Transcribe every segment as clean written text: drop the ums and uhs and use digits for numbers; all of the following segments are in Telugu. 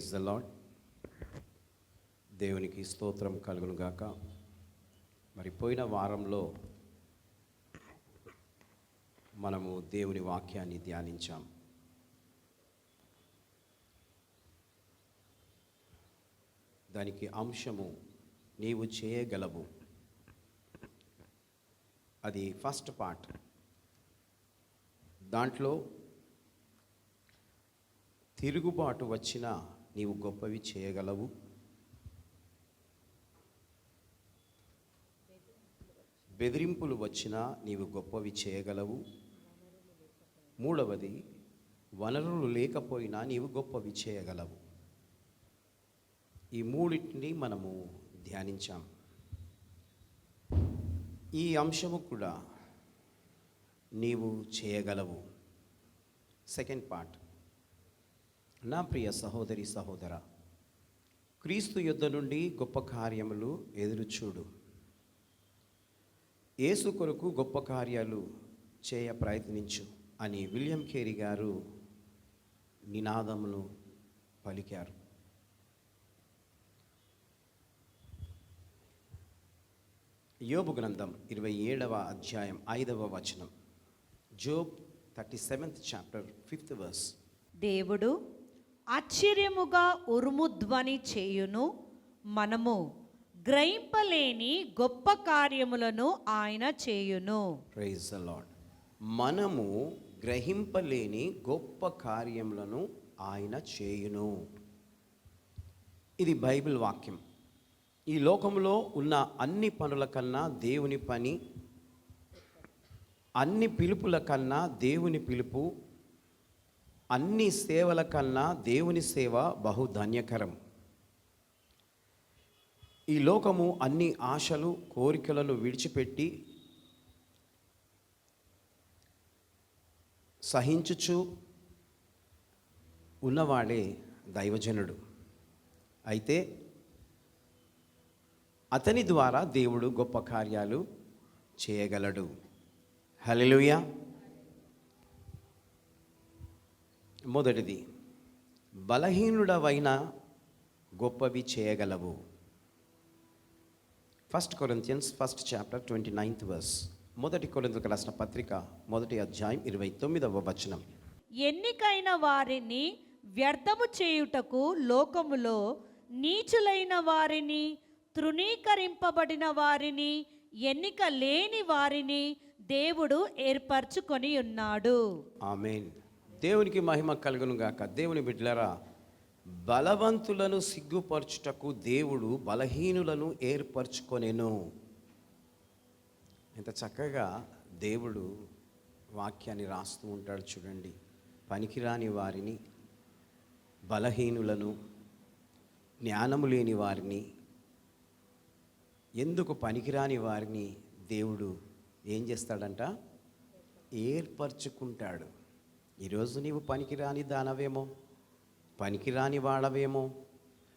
Praise the lord. దేవునికి స్తోత్రం కలుగును గాక. మరి పోయిన వారంలో మనము దేవుని వాక్యాన్ని ధ్యానించాం. దానికి అంశము నీవు చేయగలవు. అది ఫస్ట్ పార్ట్. దాంట్లో తిరుగుబాటు వచ్చినా నీవు గొప్పవి చేయగలవు, బెదిరింపులు వచ్చినా నీవు గొప్పవి చేయగలవు, మూడవది వనరులు లేకపోయినా నీవు గొప్పవి చేయగలవు. ఈ మూడింటిని మనము ధ్యానించాం. ఈ అంశము కూడా నీవు చేయగలవు. Second part. నా ప్రియ సహోదరి సహోదర, క్రీస్తు యుద్ధ నుండి గొప్ప కార్యములు ఎదురుచూడు. యేసు కొరకు గొప్ప కార్యాలు చేయ ప్రయత్నించు అని విలియం కేరీ గారు నినాదమును పలికారు. యోబు గ్రంథం 27వ అధ్యాయం 5వ వచనం. Job 37th chapter 5th verse. దేవుడు ఆశ్చర్యముగా ఉరుముధ్వని చేయును, మనము గ్రహింపలేని గొప్ప కార్యములను ఆయన చేయును. Praise the lord. మనము గ్రహింపలేని గొప్ప కార్యములను ఆయన చేయును. ఇది బైబిల్ వాక్యం. ఈ లోకంలో ఉన్న అన్ని పనుల కన్నా దేవుని పని, అన్ని పిలుపుల కన్నా దేవుని పిలుపు, అన్ని సేవల కన్నా దేవుని సేవ బహుధన్యకరం. ఈ లోకము అన్ని ఆశలు కోరికలను విడిచిపెట్టి సహించుచు ఉన్నవాడే దైవజనుడు. అయితే అతని ద్వారా దేవుడు గొప్ప కార్యాలు చేయగలడు. హల్లెలూయా. మొదటిది, బలహీనుడవైన గొప్పవి చేయగలవు. 1 Corinthians 1st chapter 29th verse. మొదటి కొరింథీయులకు రాసిన పత్రిక 1వ అధ్యాయం 29వ వచనం. ఎన్నికైన వారిని వ్యర్థము చేయుటకు లోకములో నీచులైన వారిని, తృణీకరింపబడిన వారిని, ఎన్నిక లేని వారిని దేవుడు ఏర్పరచుకొని ఉన్నాడు. ఆమేన్. దేవునికి మహిమ కలుగును గాక. దేవుని బిడ్డలారా, బలవంతులను సిగ్గుపరచుటకు దేవుడు బలహీనులను ఏర్పరచుకొనెను. ఎంత చక్కగా దేవుడు వాక్యాన్ని రాస్తూ ఉంటాడు చూడండి. పనికిరాని వారిని, బలహీనులను, జ్ఞానము లేని వారిని, ఎందుకు పనికిరాని వారిని దేవుడు ఏం చేస్తాడంట? ఏర్పరచుకుంటాడు. ఈరోజు నీవు పనికిరాని దానవేమో, పనికిరాని వాడవేమో,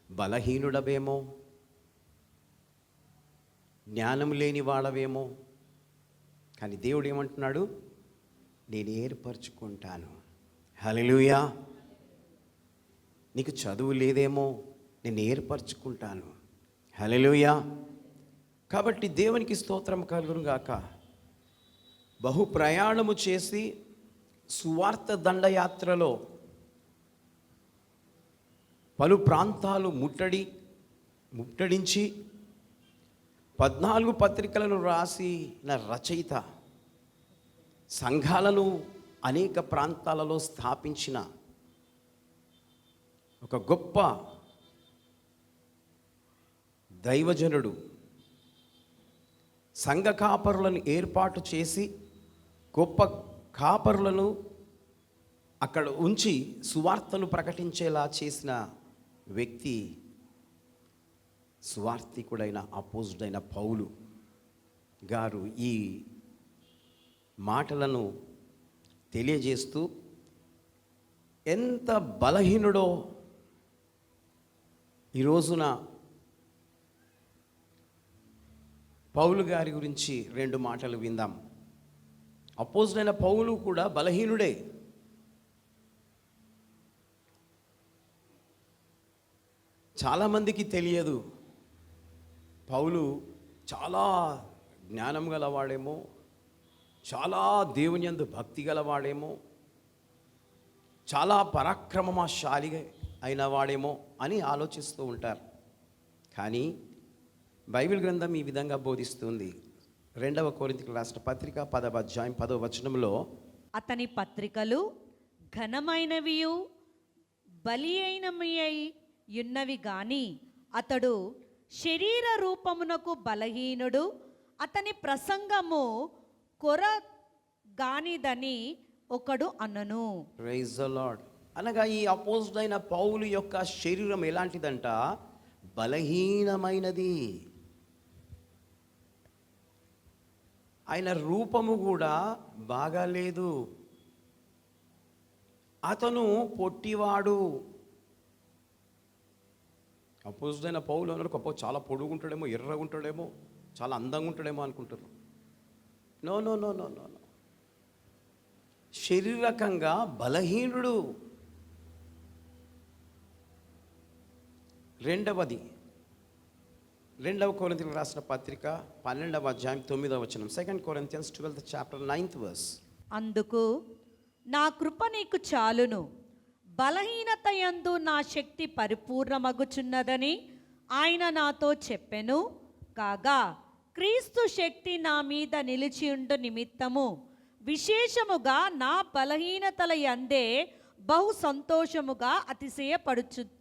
బలహీనుడవేమో, జ్ఞానం లేని వాడవేమో, కానీ దేవుడు ఏమంటున్నాడు? నేను ఏర్పరచుకుంటాను. హల్లెలూయా. నీకు చదువు లేదేమో, నేను ఏర్పరచుకుంటాను. హల్లెలూయా. కాబట్టి దేవునికి స్తోత్రం కలుగును గాక. బహు ప్రయాణము చేసి సువార్త దండయాత్రలో పలు ప్రాంతాలు ముట్టడించి 14 పత్రికలను రాసిన రచయిత, సంఘాలను అనేక ప్రాంతాలలో స్థాపించిన ఒక గొప్ప దైవజనుడు, సంఘ కాపరులను ఏర్పాటు చేసి గొప్ప కాపరులను అక్కడ ఉంచి సువార్తను ప్రకటించేలా చేసిన వ్యక్తి సువార్తికుడైన అపోజిడైన పౌలు గారు ఈ మాటలను తెలియజేస్తూ ఎంత బలహీనుడో ఈ రోజున పౌలు గారి గురించి 2 మాటలు విందాం. అపోజిడైన పౌలు కూడా బలహీనుడే. చాలామందికి తెలియదు పౌలు చాలా జ్ఞానం గలవాడేమో, చాలా దేవుని యందు భక్తి గలవాడేమో, చాలా పరాక్రమశాలి అయిన వాడేమో అని ఆలోచిస్తూ ఉంటారు. కానీ బైబిల్ గ్రంథం ఈ విధంగా బోధిస్తుంది. 2 కొరింథీయులకు రాసిన పత్రిక 10వ అధ్యాయం 10వ వచనంలో, అతని పత్రికలు ఘనమైనవియు బలి అయినవి యున్నవి గాని అతడు శరీర రూపమునకు బలహీనుడు, అతని ప్రసంగము కొరగానిదని ఒకడు అన్నను. Praise the lord. అనగా ఈ అపోజిట్ అయిన పౌలు యొక్క శరీరం ఎలాంటిదంట? బలహీనమైనది. ఆయన రూపము కూడా బాగాలేదు. అతను పొట్టివాడు. అపోజిట్ అయిన పౌలు అన్నాడు, గొప్ప చాలా పొడుగుంటాడేమో, ఎర్రగుంటాడేమో, చాలా అందంగా ఉంటాడేమో అనుకుంటారు. No no no no no no. శారీరకంగా బలహీనుడు. రెండవది 2 కొరింథీయులకు రాసిన పత్రిక 12వ అధ్యాయం 9వ వచనం. 2 Corinthians 12th chapter 9th verse. అందుకు నా కృప నీకు చాలును, బలహీనత యందు నా శక్తి పరిపూర్ణమగుచున్నదని ఆయన నాతో చెప్పెను. కాగా క్రీస్తు శక్తి నా మీద నిలిచియుండు నిమిత్తము విశేషముగా నా బలహీనతల యందే బహు సంతోషముగా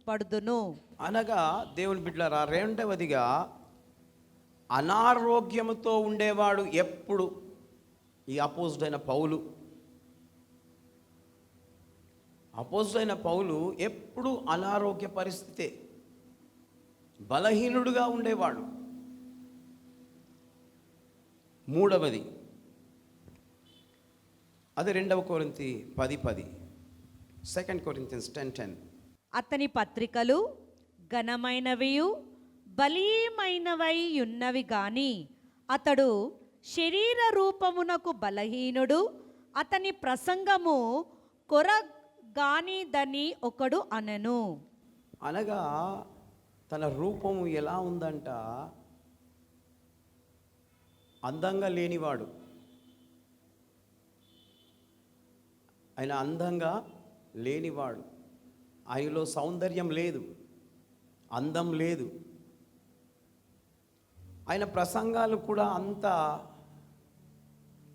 పడుదును. అనగా దేవుని బిడ్డలారా, రెండవదిగా అనారోగ్యముతో ఉండేవాడు ఎప్పుడు ఈ అపోజిట్ అయిన పౌలు. అపోజిట్ అయిన పౌలు ఎప్పుడు అనారోగ్య పరిస్థితే, బలహీనుడుగా ఉండేవాడు. మూడవది అది 2 కొరింథీ 10:10. 2 Corinthians 10:10. అతని పత్రికలు ఘనమైనవియు బలీయమైనవై ఉన్నవి గాని అతడు శరీర రూపమునకు బలహీనుడు, అతని ప్రసంగము కొరగానిదని ఒకడు అనెను. అనగా తన రూపము ఎలా ఉందంట? అందంగా లేనివాడు. ఆయన అందంగా లేనివాడు. ఆయనలో సౌందర్యం లేదు, అందం లేదు. ఆయన ప్రసంగాలు కూడా అంత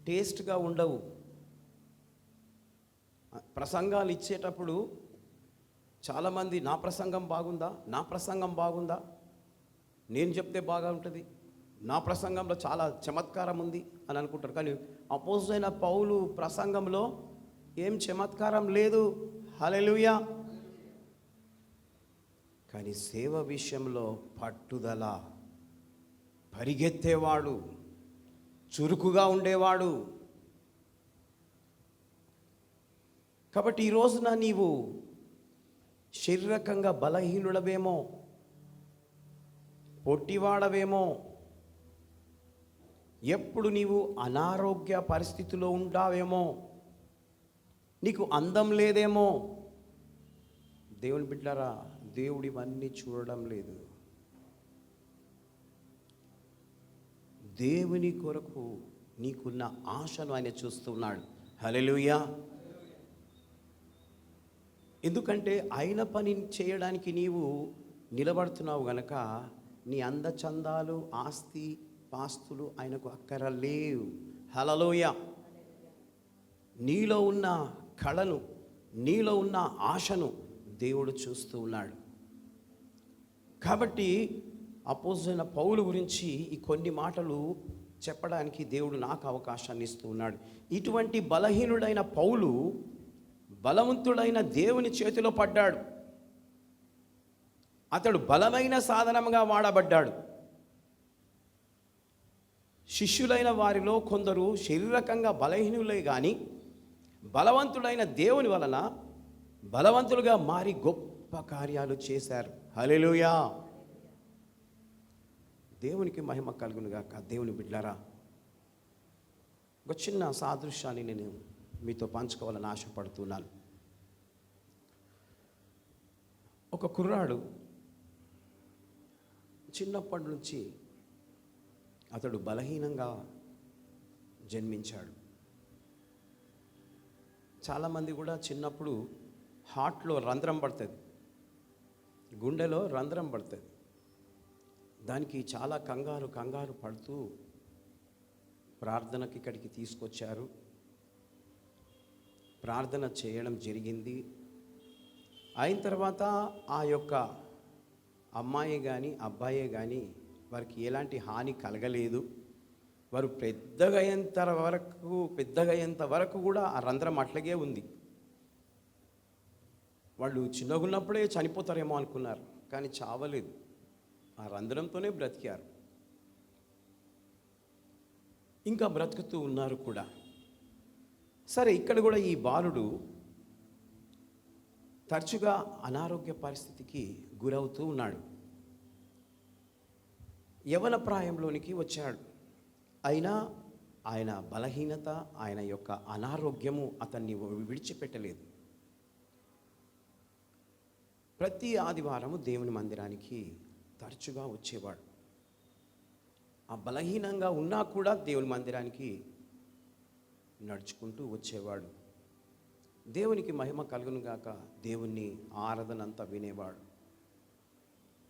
టేస్ట్గా ఉండవు. ప్రసంగాలు ఇచ్చేటప్పుడు చాలామంది నా ప్రసంగం బాగుందా, నా ప్రసంగం బాగుందా, నేను చెప్తే బాగా ఉంటుంది, నా ప్రసంగంలో చాలా చమత్కారం ఉంది అని అనుకుంటారు. కానీ అపోజిట్ అయిన పౌలు ప్రసంగంలో ఏం చమత్కారం లేదు. హల్లెలూయా. కానీ సేవ విషయంలో పట్టుదల, పరిగెత్తేవాడు, చురుకుగా ఉండేవాడు. కాబట్టి ఈ రోజున నీవు శారీరకంగా బలహీనుడవేమో, పొట్టివాడవేమో, ఎప్పుడు నీవు అనారోగ్య పరిస్థితిలో ఉంటావేమో, నీకు అందం లేదేమో. దేవుని బిడ్డలారా, దేవుడు ఇవన్నీ చూడడం లేదు. దేవుని కొరకు నీకున్న ఆశను ఆయన చూస్తున్నాడు. హల్లెలూయా. ఎందుకంటే ఆయన పని చేయడానికి నీవు నిలబడుతున్నావు గనక నీ అందచందాలు, ఆస్తి పాస్తులు ఆయనకు అక్కరలేవు. హల్లెలూయా. నీలో ఉన్న కళను, నీలో ఉన్న ఆశను దేవుడు చూస్తూ ఉన్నాడు. కాబట్టి అపోజిట్ అయిన పౌలు గురించి ఈ కొన్ని మాటలు చెప్పడానికి దేవుడు నాకు అవకాశాన్ని ఇస్తూ ఉన్నాడు. ఇటువంటి బలహీనుడైన పౌలు బలవంతుడైన దేవుని చేతిలో పడ్డాడు. అతడు బలమైన సాధనంగా వాడబడ్డాడు. శిష్యులైన వారిలో కొందరు శారీరకంగా బలహీనులే కానీ బలవంతుడైన దేవుని వలన బలవంతులుగా మారి గొప్ప కార్యాలు చేశారు. హల్లెలూయా. దేవునికి మహిమ కలుగునుగాక. దేవుని బిడ్డలారా, ఒక చిన్న సాదృశ్యాన్ని నేను మీతో పంచుకోవాలని ఆశపడుతున్నాను. ఒక కుర్రాడు చిన్నప్పటి నుంచి అతడు బలహీనంగా జన్మించాడు. చాలామంది కూడా చిన్నప్పుడు హార్ట్లో రంధ్రం పడుతుంది, గుండెలో రంధ్రం పడుతుంది. దానికి చాలా కంగారు పడుతూ ప్రార్థనకి ఇక్కడికి తీసుకొచ్చారు. ప్రార్థన చేయడం జరిగింది. అయిన తర్వాత ఆ యొక్క అమ్మాయి కానీ అబ్బాయే కానీ వారికి ఎలాంటి హాని కలగలేదు. వారు పెద్దగా అయ్యేంత వరకు కూడా ఆ రంధ్రం అట్లాగే ఉంది. వాళ్ళు చిన్నగా ఉన్నప్పుడే చనిపోతారేమో అనుకున్నారు, కానీ చావలేదు, ఆ రంధ్రంతోనే బ్రతికారు. ఇంకా బ్రతుకుతూ ఉన్నారు కూడా. సరే, ఇక్కడ కూడా ఈ బాలుడు తరచుగా అనారోగ్య పరిస్థితికి గురవుతూ ఉన్నాడు. యవన ప్రాయంలోనికి వచ్చాడు. అయినా ఆయన బలహీనత, ఆయన యొక్క అనారోగ్యము అతన్ని విడిచిపెట్టలేదు. ప్రతి ఆదివారము దేవుని మందిరానికి తరచుగా వచ్చేవాడు. ఆ బలహీనంగా ఉన్నా కూడా దేవుని మందిరానికి నడుచుకుంటూ వచ్చేవాడు. దేవునికి మహిమ కలుగును గాక, దేవుని ఆరాధన అంతా వినేవాడు.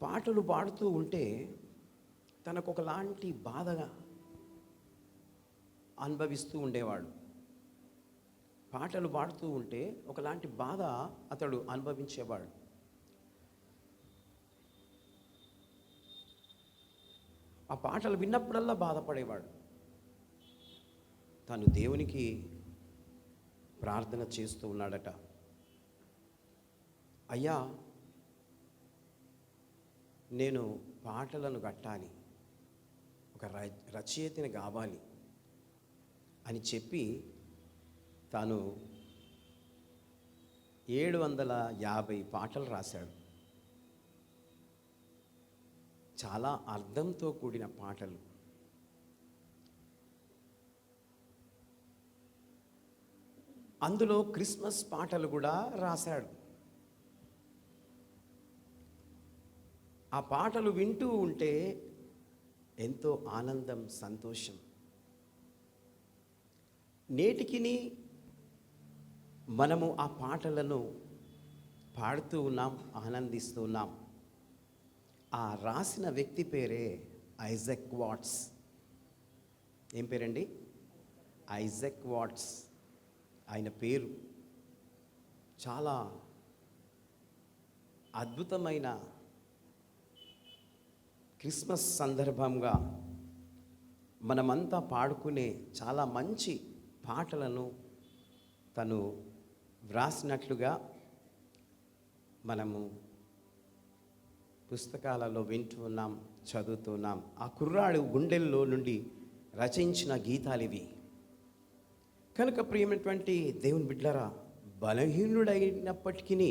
పాటలు పాడుతూ ఉంటే తనకు ఒకలాంటి బాధగా అనుభవిస్తూ ఉండేవాడు. పాటలు పాడుతూ ఉంటే ఒకలాంటి బాధ అతడు అనుభవించేవాడు. ఆ పాటలు విన్నప్పుడల్లా బాధపడేవాడు. తను దేవునికి ప్రార్థన చేస్తూ ఉన్నాడట. అయ్యా, నేను పాటలను కట్టాలి, ఒక రచయితని కావాలి అని చెప్పి తాను 750 పాటలు రాశాడు. చాలా అర్థంతో కూడిన పాటలు. అందులో క్రిస్మస్ పాటలు కూడా రాశాడు. ఆ పాటలు వింటూ ఉంటే ఎంతో ఆనందం, సంతోషం. నేటికిని మనము ఆ పాటలను పాడుతూ ఉన్నాం, ఆనందిస్తూ ఉన్నాం. ఆ రాసిన వ్యక్తి పేరే ఐజాక్ వాట్స్. ఏం పేరండి? Isaac Watts. ఆయన పేరు చాలా అద్భుతమైన క్రిస్మస్ సందర్భంగా మనమంతా పాడుకునే చాలా మంచి పాటలను తను వ్రాసినట్లుగా మనము పుస్తకాలలో వింటూ ఉన్నాం, చదువుతున్నాం. ఆ కుర్రాడు గుండెల్లో నుండి రచించిన గీతాలివి. కనుక ప్రియమైనటువంటి దేవుని బిడ్డలారా, బలహీనుడైనప్పటికీ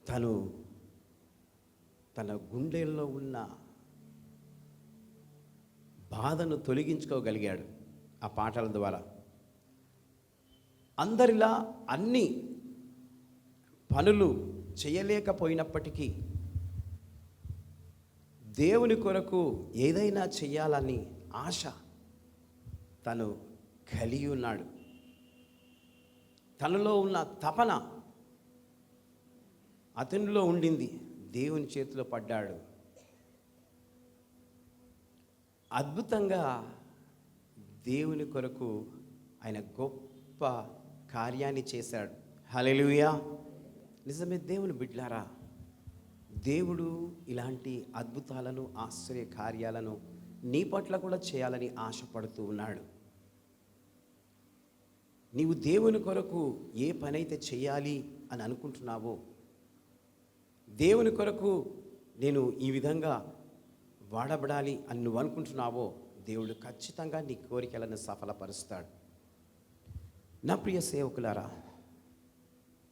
తను తన గుండెల్లో ఉన్న బాధను తొలగించుకోగలిగాడు ఆ పాటల ద్వారా. అందరిలా అన్ని పనులు చేయలేకపోయినప్పటికీ దేవుని కొరకు ఏదైనా చేయాలని ఆశ తను కలిగి ఉన్నాడు. తనలో ఉన్న తపన అతనిలో ఉండింది. దేవుని చేతిలో పడ్డాడు. అద్భుతంగా దేవుని కొరకు ఆయన గొప్ప కార్యాన్ని చేశాడు. హల్లెలూయా. నిజమే దేవుని బిడ్డలారా, దేవుడు ఇలాంటి అద్భుతాలను, ఆశ్చర్య కార్యాలను నీ పట్ల కూడా చేయాలని ఆశపడుతూ ఉన్నాడు. నీవు దేవుని కొరకు ఏ పనైతే చేయాలి అని అనుకుంటున్నావో, దేవుని కొరకు నేను ఈ విధంగా వాడబడాలి అని నువ్వు అనుకుంటున్నావో, దేవుడు ఖచ్చితంగా నీ కోరికలను సఫలపరుస్తాడు. నా ప్రియ సేవకులారా,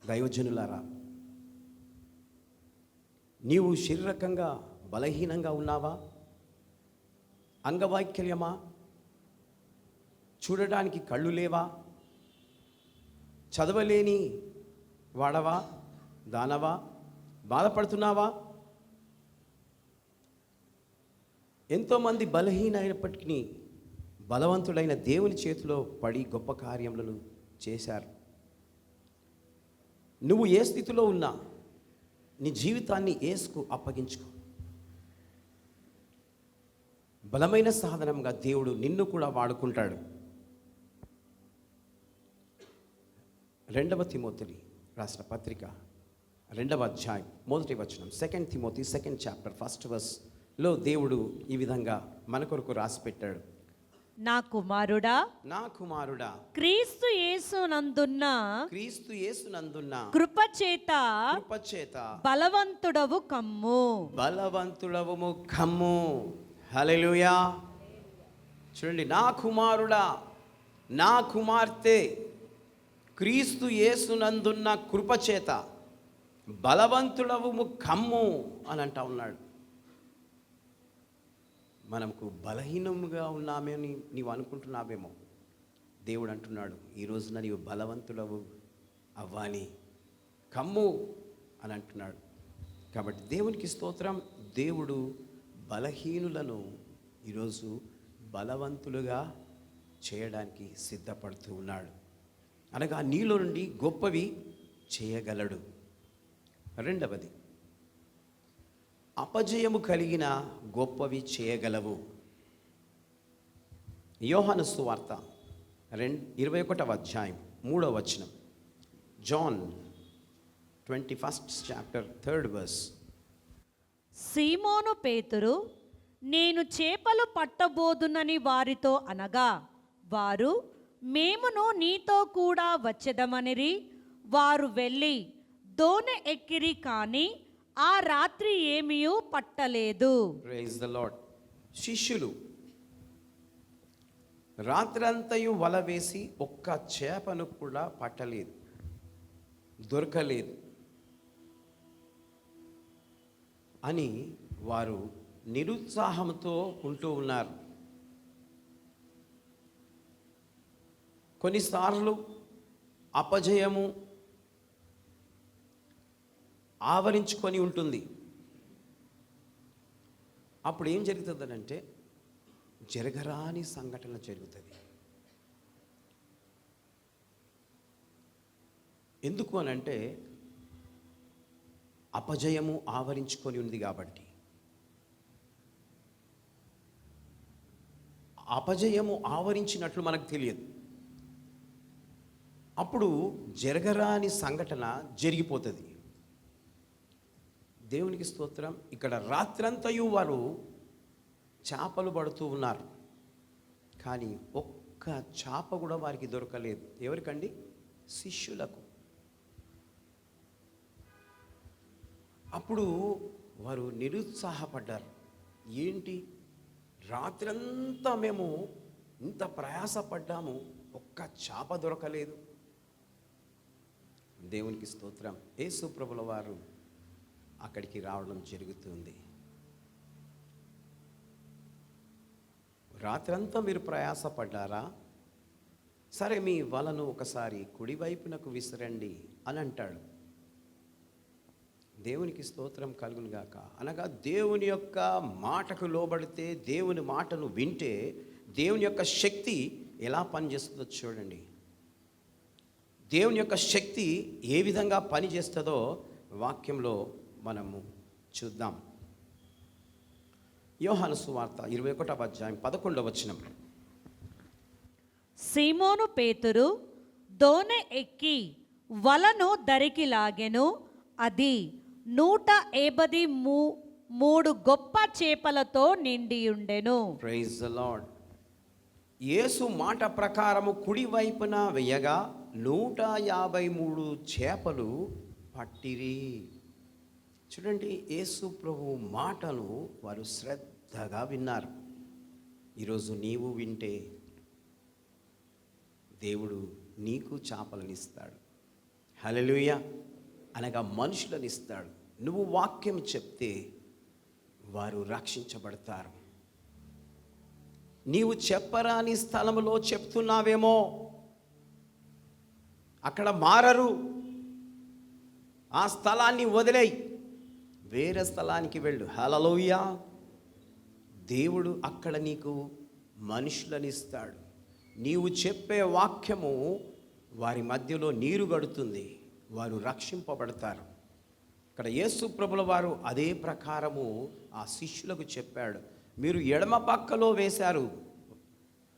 దైవజనులారా, నీవు శారీరకంగా బలహీనంగా ఉన్నావా? అంగవైకల్యమా? చూడడానికి కళ్ళు లేవా? చదవలేని వాడవా, దానవా? బాధపడుతున్నావా? ఎంతోమంది బలహీనమైనప్పటికీ బలవంతుడైన దేవుని చేతిలో పడి గొప్ప కార్యములను చేశారు. నువ్వు ఏ స్థితిలో ఉన్నా నీ జీవితాన్ని యేసుకు అప్పగించుకో. బలమైన సాధనంగా దేవుడు నిన్ను కూడా వాడుకుంటాడు. 2 తిమోతి రాసిన పత్రిక 2వ అధ్యాయం 1వ వచనం. 2 తిమోతి 2nd చాప్టర్ 1st verseలో దేవుడు ఈ విధంగా మన కొరకు రాసి పెట్టాడు. నా కుమారుడా, నా కుమారుడా, క్రీస్తు యేసునందున్న కృపచేత బలవంతుడవు కమ్ము. బలవంతుడవు కమ్ము. హల్లెలూయా. చూడండి, నా కుమారుడా, నా కుమార్తె, క్రీస్తు యేసునందున్న కృపచేత బలవంతుడవు కమ్ము అని అంటా ఉన్నాడు. మనకు బలహీనంగా ఉన్నామని నీవు అనుకుంటున్నావేమో. దేవుడు అంటున్నాడు, ఈ రోజున నీవు బలవంతుడవు అవ్వాలి, కమ్ము అని అంటున్నాడు. కాబట్టి దేవునికి స్తోత్రం. దేవుడు బలహీనులను ఈరోజు బలవంతులుగా చేయడానికి సిద్ధపడుతూ ఉన్నాడు. అనగా నీలో నుండి గొప్పవి చేయగలడు. 2వది, అపజయము కలిగిన గొప్పవి చేయగలవు. యోహాను సువార్త 21వ అధ్యాయం 3వ వచనం. John 21st chapter 3rd verse. సీమోను పేతురు, నేను చేపలు పట్టబోదునని వారితో అనగా, వారు, మేమును నీతో కూడా వచ్చెదమనిరి. వారు వెళ్ళి దోణి ఎక్కిరి, కానీ ఆ రాత్రి ఏమీయూ పట్టలేదు. Praise the lord. శిష్యులు రాత్రంతయు వల వేసి ఒక్క చేపను కూడా పట్టలేదు, దొరకలేదు అని వారు నిరుత్సాహంతో ఉంటూ ఉన్నారు. కొన్నిసార్లు అపజయము ఆవరించుకొని ఉంటుంది. అప్పుడు ఏం జరుగుతుందనంటే జరగరాని సంఘటన జరుగుతుంది. ఎందుకు అనంటే అపజయము ఆవరించుకొని ఉంది కాబట్టి. అపజయము ఆవరించినట్లు మనకు తెలియదు. అప్పుడు జరగరాని సంఘటన జరిగిపోతుంది. దేవునికి స్తోత్రం. ఇక్కడ రాత్రంతయు వారు చేపలు పడుతూ ఉన్నారు, కానీ ఒక్క చేప కూడా వారికి దొరకలేదు. ఎవరికండి? శిష్యులకు. అప్పుడు వారు నిరుత్సాహపడ్డారు. ఏంటి, రాత్రంతా మేము ఇంత ప్రయాసపడ్డాము, ఒక్క చేప దొరకలేదు. దేవునికి స్తోత్రం. యేసు ప్రభుల వారు అక్కడికి రావడం జరుగుతుంది. రాత్రంతా మీరు ప్రయాసపడ్డారా? సరే, మీ వలను ఒకసారి కుడివైపునకు విసిరండి అని అంటాడు. దేవునికి స్తోత్రం కలుగును గాక. అనగా దేవుని యొక్క మాటకు లోబడితే, దేవుని మాటను వింటే దేవుని యొక్క శక్తి ఎలా పనిచేస్తుందో చూడండి. దేవుని యొక్క శక్తి ఏ విధంగా పనిచేస్తుందో వాక్యంలో మనము చూద్దాం. యోహాను సువార్త 21వ అధ్యాయం 11వ వచనం. సీమోను పేతురు దోణి ఎక్కి వలను దరికి లాగెను. అది 183 గొప్ప చేపలతో నిండి ఉండెను. Praise the lord. యేసు మాట ప్రకారము కుడి వైపున వేయగా 153 చేపలు పట్టిరి. చూడండి, యేసు ప్రభు మాటను వారు శ్రద్ధగా విన్నారు. ఈరోజు నీవు వింటే దేవుడు నీకు చేపలను ఇస్తాడు. హల్లెలూయా. అనగా మనుషులను ఇస్తాడు. నువ్వు వాక్యం చెప్తే వారు రక్షించబడతారు. నీవు చెప్పరాని స్థలంలో చెప్తున్నావేమో, అక్కడ మారరు. ఆ స్థలాన్ని వదిలేయి, వేరే స్థలానికి వెళ్ళు. హల్లెలూయా. దేవుడు అక్కడ నీకు మనుషులను ఇస్తాడు. నీవు చెప్పే వాక్యము వారి మధ్యలో నీరు గడుతుంది, వారు రక్షింపబడతారు. ఇక్కడ యేసు ప్రభుల వారు అదే ప్రకారము ఆ శిష్యులకు చెప్పాడు. మీరు ఎడమ పక్కలో వేశారు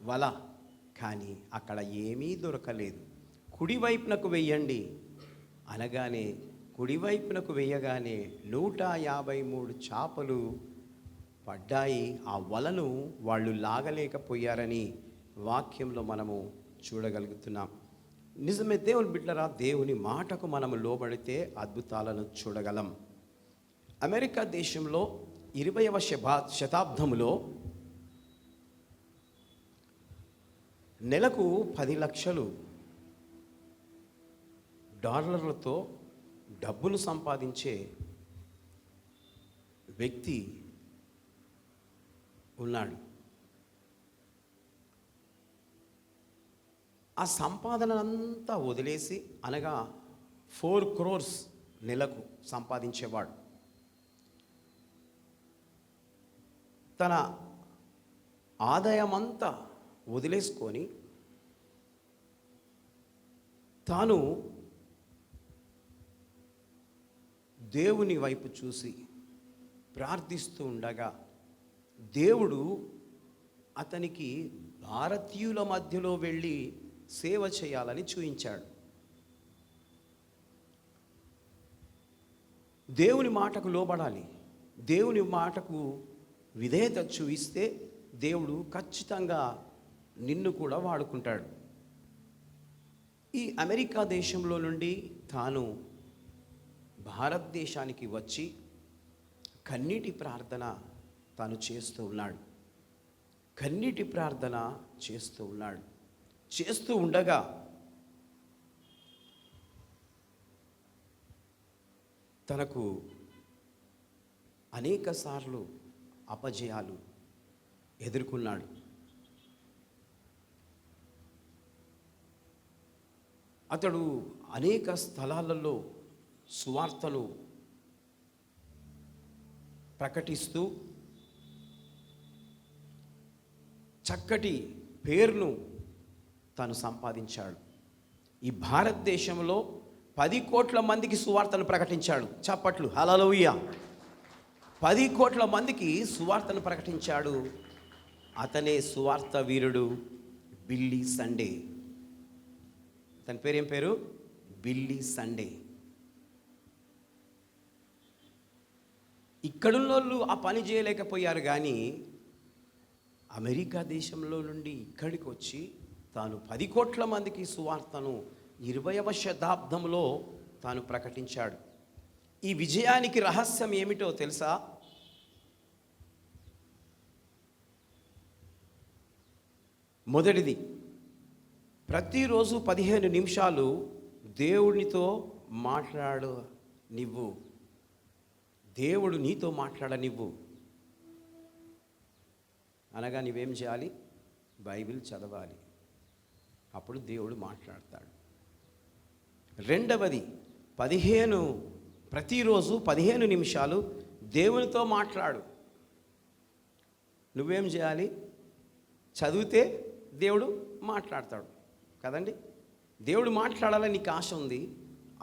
వల, కానీ అక్కడ ఏమీ దొరకలేదు. కుడివైపునకు వెయ్యండి అనగానే కుడివైపునకు వేయగానే 153 చేపలు పడ్డాయి. ఆ వలను వాళ్ళు లాగలేకపోయారని వాక్యంలో మనము చూడగలుగుతున్నాం. నిజమే దేవుని బిడ్డరా, దేవుని మాటకు మనము లోబడితే అద్భుతాలను చూడగలం. అమెరికా దేశంలో 20వ శతాబ్దంలో నెలకు 10 లక్షలు డాలర్లతో డబ్బును సంపాదించే వ్యక్తి ఉన్నాడు. ఆ సంపాదన అంతా వదిలేసి, అనగా 4 crores నెలకు సంపాదించేవాడు. తన ఆదాయం అంతా వదిలేసుకొని తాను దేవుని వైపు చూసి ప్రార్థిస్తూ ఉండగా దేవుడు అతనికి భారతీయుల మధ్యలో వెళ్ళి సేవ చేయాలని చూయించాడు. దేవుని మాటకు లోబడాలి, దేవుని మాటకు విధేయత చూయిస్తే దేవుడు ఖచ్చితంగా నిన్ను కూడా వాడుకుంటాడు. ఈ అమెరికా దేశంలో నుండి తాను భారతదేశానికి వచ్చి కన్నీటి ప్రార్థన తాను చేస్తూ ఉన్నాడు. కన్నీటి ప్రార్థన చేస్తూ ఉన్నాడు. చేస్తూ ఉండగా తనకు అనేక సార్లు అపజయాలు ఎదుర్కొన్నాడు. అతడు అనేక స్థలాలలో సువార్తను ప్రకటిస్తూ చక్కటి పేరును తాను సంపాదించాడు. ఈ భారతదేశంలో 10 కోట్ల మందికి సువార్తను ప్రకటించాడు. చప్పట్లు, హల్లెలూయా. 10 కోట్ల మందికి సువార్తను ప్రకటించాడు. అతనే సువార్త వీరుడు బిల్లీ సండే. తన పేరేం పేరు? Billy Sunday. ఇక్కడున్నోళ్ళు ఆ పని చేయలేకపోయారు, కానీ అమెరికా దేశంలో నుండి ఇక్కడికి వచ్చి తాను 10 కోట్ల మందికి సువార్తను 20వ శతాబ్దంలో తాను ప్రకటించాడు. ఈ విజయానికి రహస్యం ఏమిటో తెలుసా? మొదటిది, ప్రతిరోజు 15 నిమిషాలు దేవునితో మాట్లాడు నివ్వు. దేవుడు నీతో మాట్లాడనివ్వు. అనగా నువ్వేం చేయాలి? బైబిల్ చదవాలి, అప్పుడు దేవుడు మాట్లాడతాడు. రెండవది, ప్రతిరోజు 15 నిమిషాలు దేవునితో మాట్లాడు. నువ్వేం చేయాలి? చదివితే దేవుడు మాట్లాడతాడు కదండి. దేవుడు మాట్లాడాలని నీకు ఆశ ఉంది,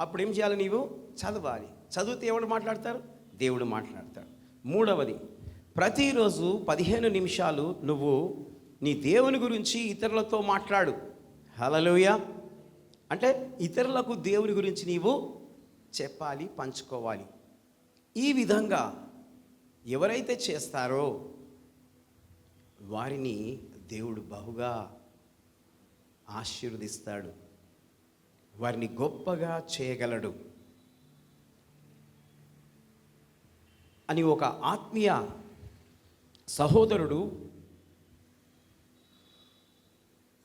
అప్పుడు ఏం చేయాలి? నీవు చదవాలి. చదివితే ఎవడు మాట్లాడతారు? దేవుడు మాట్లాడతాడు. మూడవది, ప్రతిరోజు 15 నిమిషాలు నువ్వు నీ దేవుని గురించి ఇతరులతో మాట్లాడు. హల్లెలూయా. అంటే ఇతరులకు దేవుని గురించి నీవు చెప్పాలి, పంచుకోవాలి. ఈ విధంగా ఎవరైతే చేస్తారో వారిని దేవుడు బహుగా ఆశీర్వదిస్తాడు, వారిని గొప్పగా చేయగలడు అని ఒక ఆత్మీయ సహోదరుడు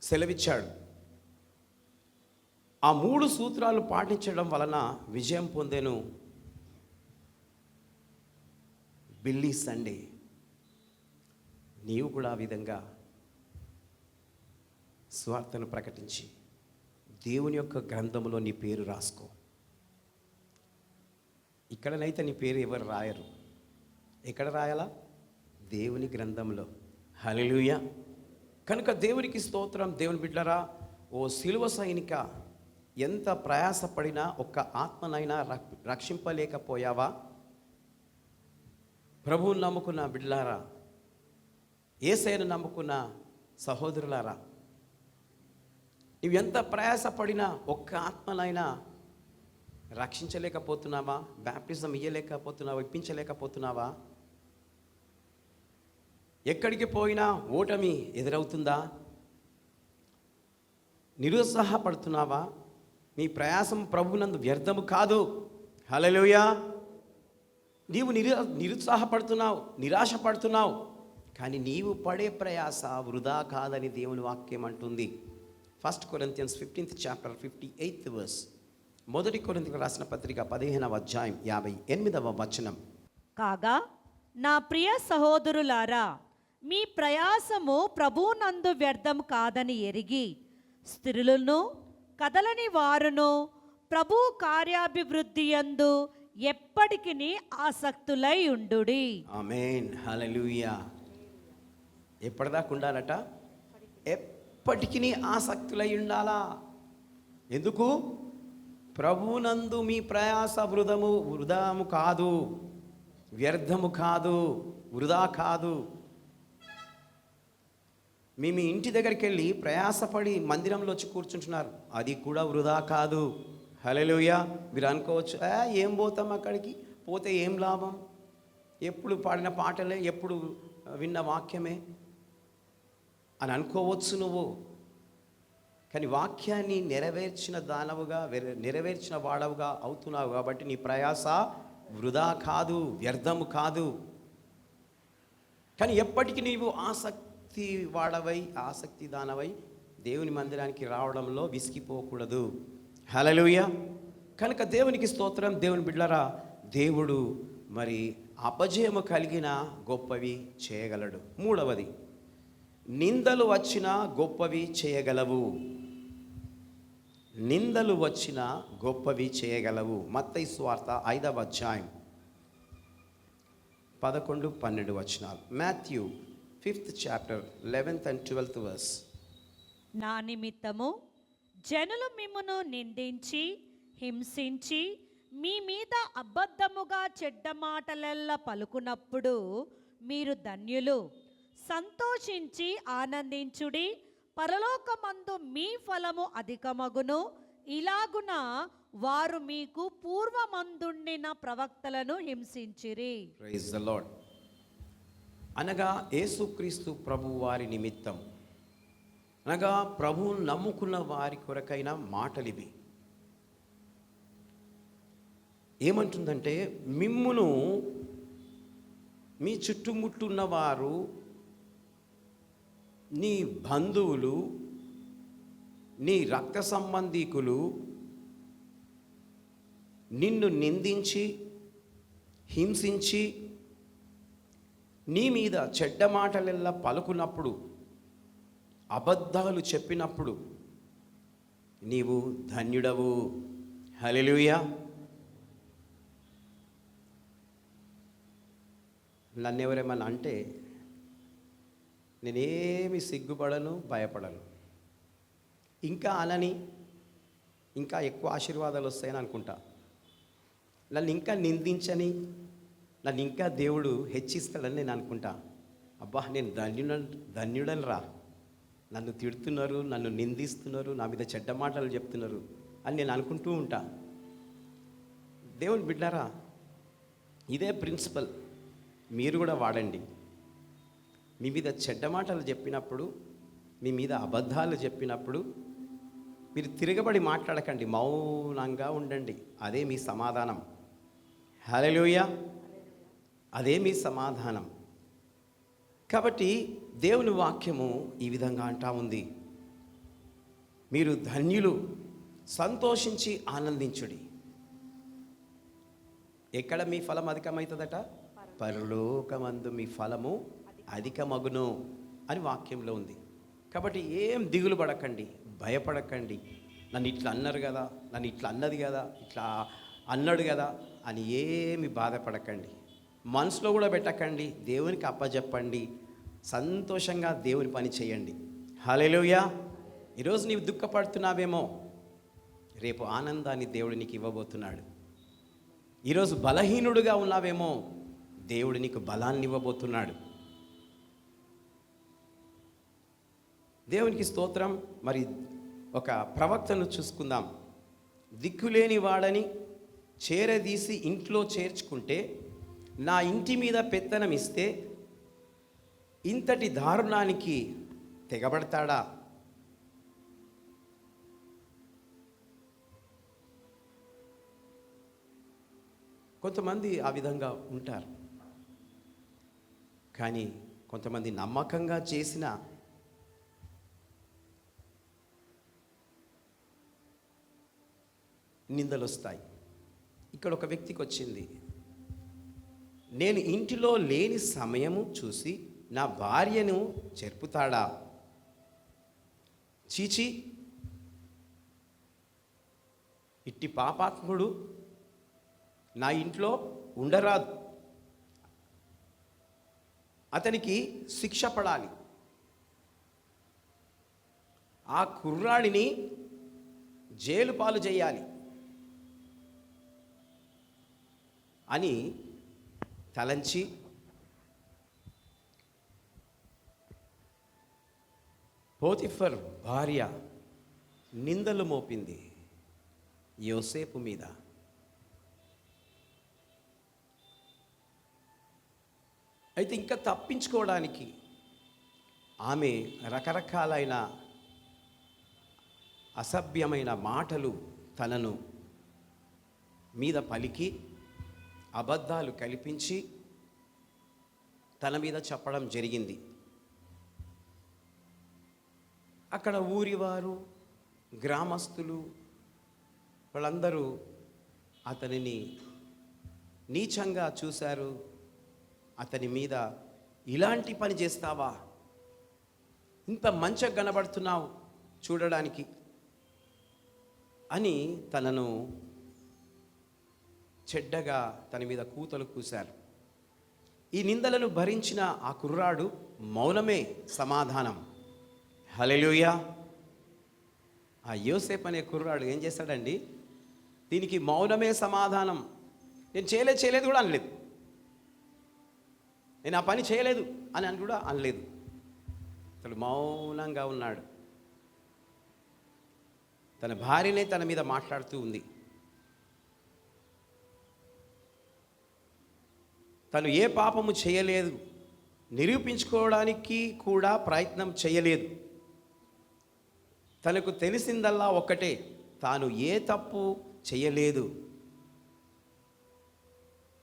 సెలవిచ్చాడు. ఆ 3 సూత్రాలు పాటించడం వలన విజయం పొందెను బిల్లీ సండే. నీవు కూడా ఆ విధంగా స్వార్థను ప్రకటించి దేవుని యొక్క గ్రంథంలో నీ పేరు రాసుకో. ఇక్కడనైతే నీ పేరు ఎవరు రాయరు. ఎక్కడ రాయాలా? దేవుని గ్రంథంలో. హల్లెలూయా. కనుక దేవునికి స్తోత్రం. దేవుని బిడ్డలారా, ఓ సిలువ సైనిక, ఎంత ప్రయాసపడినా ఒక్క ఆత్మనైనా రక్షింపలేకపోయావా? ప్రభువుని నమ్ముకున్న బిడ్డలారా, యేసయ్యను నమ్ముకున్న సహోదరులారా, నువ్వు ఎంత ప్రయాసపడినా ఒక్క ఆత్మనైనా రక్షించలేకపోతున్నావా? బ్యాప్టిజం ఇయ్యలేకపోతున్నావా? ఇప్పించలేకపోతున్నావా? ఎక్కడికి పోయినా ఓటమి ఎదురవుతుందా? నిరుత్సాహపడుతున్నావా? నీ ప్రయాసం ప్రభువునందు వ్యర్థము కాదు. హల్లెలూయా. నీవు నిరుత్సాహపడుతున్నావు, నిరాశపడుతున్నావు, కానీ నీవు పడే ప్రయాస వృధా కాదని దేవుని వాక్యం అంటుంది. 1 Corinthians 15th chapter 58th verse. 1 కొరింథీయులకు రాసిన పత్రిక 15వ అధ్యాయం 58వ వచనం. కాగా నా ప్రియ సహోదరులారా, మీ ప్రయాసము ప్రభువునందు వ్యర్థం కాదని ఎరిగి, స్త్రీలను కదలని వారును ప్రభు కార్యాభివృద్ధి యందు ఎప్పటికీ ఆసక్తులై ఉండుడి. ఆమేన్. హల్లెలూయా. ఎప్పటిదాకా ఉండాలట? ఎప్పటికీ ఆసక్తులై ఉండాలా? ఎందుకు? ప్రభువునందు మీ ప్రయాస వృధాము కాదు, వ్యర్థము కాదు, వృధా కాదు. మీ ఇంటి దగ్గరికి వెళ్ళి ప్రయాసపడి మందిరంలో వచ్చి కూర్చుంటున్నారు, అది కూడా వృధా కాదు. హల్లెలూయా. మీరు అనుకోవచ్చు, ఏం పోతాం అక్కడికి, పోతే ఏం లాభం, ఎప్పుడు పాడిన పాటలే, ఎప్పుడు విన్న వాక్యమే అని అనుకోవచ్చు నువ్వు. కానీ వాక్యాన్ని నెరవేర్చిన వాడవుగా అవుతున్నావు కాబట్టి నీ ప్రయాస వృధా కాదు, వ్యర్థము కాదు. కానీ ఎప్పటికీ నీవు ఆసక్తి దానవై దేవుని మందిరానికి రావడంలో విసిగిపోకూడదు. హల్లెలూయా. కనుక దేవునికి స్తోత్రం. దేవుని బిడ్డలారా, దేవుడు మరి అపజయము కలిగిన గొప్పవి చేయగలడు. మూడవది, నిందలు వచ్చినా గొప్పవి చేయగలవు. నిందలు వచ్చినా గొప్పవి చేయగలవు. మత్తయి సువార్త 5వ అధ్యాయం 11, 12 వచనాలు. Matthew 5th chapter 11th and 12th verse. నా నిమిత్తము జనులు మిమ్మును నిందించి హింసించి మీ మీద అబద్ధముగా చెడ్డ మాటలెల్లా పలుకున్నప్పుడు మీరు ధన్యులు, సంతోషించి ఆనందించుడి, పరలోకమందు మీ ఫలము అధికమగును. ఇలాగున వారు మీకు పూర్వమందుండిన ప్రవక్తలను హింసించిరి. Praise the lord. అనగా యేసుక్రీస్తు ప్రభు వారి నిమిత్తం, అనగా ప్రభువును నమ్ముకున్న వారి కొరకైన మాటలివి. ఏమంటుందంటే, మిమ్మును మీ చుట్టుముట్టున్న వారు, నీ బంధువులు, నీ రక్త సంబంధీకులు నిన్ను నిందించి హింసించి నీ మీద చెడ్డ మాటలెల్లా పలుకున్నప్పుడు, అబద్ధాలు చెప్పినప్పుడు నీవు ధన్యుడవు. హల్లెలూయా. నన్నెవరేమన్నా అంటే నేనేమి సిగ్గుపడను, భయపడను. ఇంకా అనని, ఇంకా ఎక్కువ ఆశీర్వాదాలు వస్తాయని అనుకుంటా. నన్ను ఇంకా నిందించని, నన్ను ఇంకా దేవుడు హెచ్చిస్తాడని నేను అనుకుంటా. అబ్బా, నేను ధన్యుడని రా, నన్ను తిడుతున్నారు, నన్ను నిందిస్తున్నారు, నా మీద చెడ్డ మాటలు చెప్తున్నారు అని నేను అనుకుంటూ ఉంటా. దేవుని బిడ్డారా, ఇదే ప్రిన్సిపల్ మీరు కూడా వాడండి. మీ మీద చెడ్డ మాటలు చెప్పినప్పుడు, మీ మీద అబద్ధాలు చెప్పినప్పుడు మీరు తిరగబడి మాట్లాడకండి, మౌనంగా ఉండండి. అదే మీ సమాధానం. హల్లెలూయా. అదే మీ సమాధానం. కాబట్టి దేవుని వాక్యము ఈ విధంగా అంటా ఉంది, మీరు ధన్యులు, సంతోషించి ఆనందించుడి. ఎక్కడ మీ ఫలం అధికమవుతుందట? పరలోకమందు మీ ఫలము అధికమగును అని వాక్యంలో ఉంది. కాబట్టి ఏం దిగులు పడకండి, భయపడకండి. నన్ను ఇట్లా అన్నారు కదా, నన్ను ఇట్లా అన్నది కదా, ఇట్లా అన్నాడు కదా అని ఏమి బాధపడకండి. మనసులో కూడా పెట్టకండి, దేవునికి అప్పచెప్పండి, సంతోషంగా దేవుని పని చేయండి. హల్లెలూయా. ఈరోజు నీవు దుఃఖపడుతున్నావేమో, రేపు ఆనందాన్ని దేవుడు నీకు ఇవ్వబోతున్నాడు. ఈరోజు బలహీనుడుగా ఉన్నావేమో, దేవుడు నీకు బలాన్ని ఇవ్వబోతున్నాడు. దేవునికి స్తోత్రం. మరి ఒక ప్రవక్తను చూసుకుందాం. దిక్కులేని వాడని చేరదీసి ఇంట్లో చేర్చుకుంటే, నా ఇంటి మీద పెత్తనం ఇస్తే ఇంతటి దారుణానికి తెగబడతాడా? కొంతమంది ఆ విధంగా ఉంటారు. కానీ కొంతమంది నమ్మకంగా చేసిన నిందలు వస్తాయి. ఇక్కడ ఒక వ్యక్తికి వచ్చింది, నేను ఇంటిలో లేని సమయము చూసి నా భార్యను చెరుపుతాడా? చీచి, ఇట్టి పాపాత్ముడు నా ఇంట్లో ఉండరాదు, అతనికి శిక్ష పడాలి, ఆ కుర్రాడిని జైలు పాలు చేయాలి అని తలంచి పోతిఫర్ భార్య నిందలు మోపింది యోసేపు మీద. అయితే ఇంకా తప్పించుకోవడానికి ఆమె రకరకాలైన అసభ్యమైన మాటలు తనను మీద పలికి అబద్ధాలు కల్పించి తన మీద చెప్పడం జరిగింది. అక్కడ ఊరివారు, గ్రామస్తులు వాళ్ళందరూ అతనిని నీచంగా చూశారు. అతని మీద ఇలాంటి పని చేస్తావా, ఇంత మంచిగా కనబడుతున్నావు చూడడానికి అని తనను చెడ్డగా తన మీద కూతలు కూశారు. ఈ నిందలను భరించిన ఆ కుర్రాడు మౌనమే సమాధానం. హల్లెలూయా. ఆ యోసేపు అనే కుర్రాడు ఏం చేశాడండి? దీనికి మౌనమే సమాధానం. నేను చేయలేదు కూడా అనలేదు, నేను ఆ పని చేయలేదు అని కూడా అనలేదు. అసలు మౌనంగా ఉన్నాడు. తన భార్యనే తన మీద మాట్లాడుతూ ఉంది. తను ఏ పాపము చేయలేదు, నిరూపించుకోవడానికి కూడా ప్రయత్నం చేయలేదు. తనకు తెలిసిందల్లా ఒక్కటే, తాను ఏ తప్పు చేయలేదు.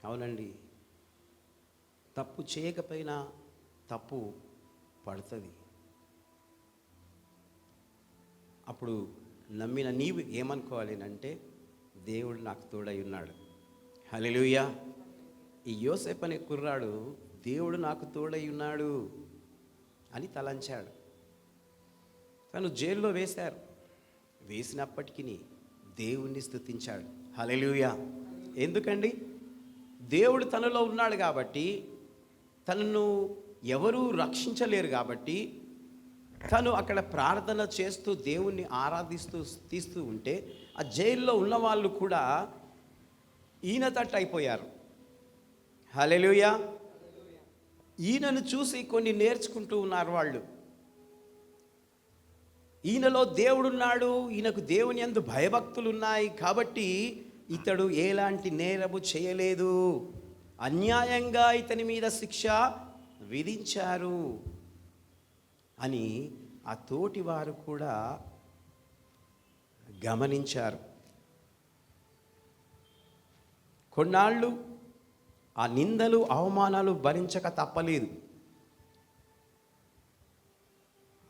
అవునండి, తప్పు చేయకపోయినా తప్పు పడుతుంది. అప్పుడు నమ్మిన నీవు ఏమనుకోవాలి అంటే, దేవుడు నాకు తోడై ఉన్నాడు. హల్లెలూయా. ఈ యోసేపు అనే కుర్రాడు దేవుడు నాకు తోడై ఉన్నాడు అని తలంచాడు. తను జైల్లో వేశారు, వేసినప్పటికీ దేవుణ్ణి స్తుతించాడు. హల్లెలూయా. ఎందుకండి? దేవుడు తనలో ఉన్నాడు కాబట్టి, తనను ఎవరూ రక్షించలేరు కాబట్టి, తను అక్కడ ప్రార్థన చేస్తూ దేవుణ్ణి ఆరాధిస్తూ తీస్తూ ఉంటే ఆ జైల్లో ఉన్న వాళ్ళు కూడా ఈయన తట్టు అయిపోయారు. హల్లెలూయా. ఈయనను చూసి కొన్ని నేర్చుకుంటూ ఉన్నారు వాళ్ళు. ఈయనలో దేవుడున్నాడు, ఈయనకు దేవుని యందు భయభక్తులు ఉన్నాయి కాబట్టి ఇతడు ఎలాంటి నేరము చేయలేదు, అన్యాయంగా ఇతని మీద శిక్ష విధించారు అని ఆ తోటి వారు కూడా గమనించారు. కొన్నాళ్ళు ఆ నిందలు అవమానాలు భరించక తప్పలేదు.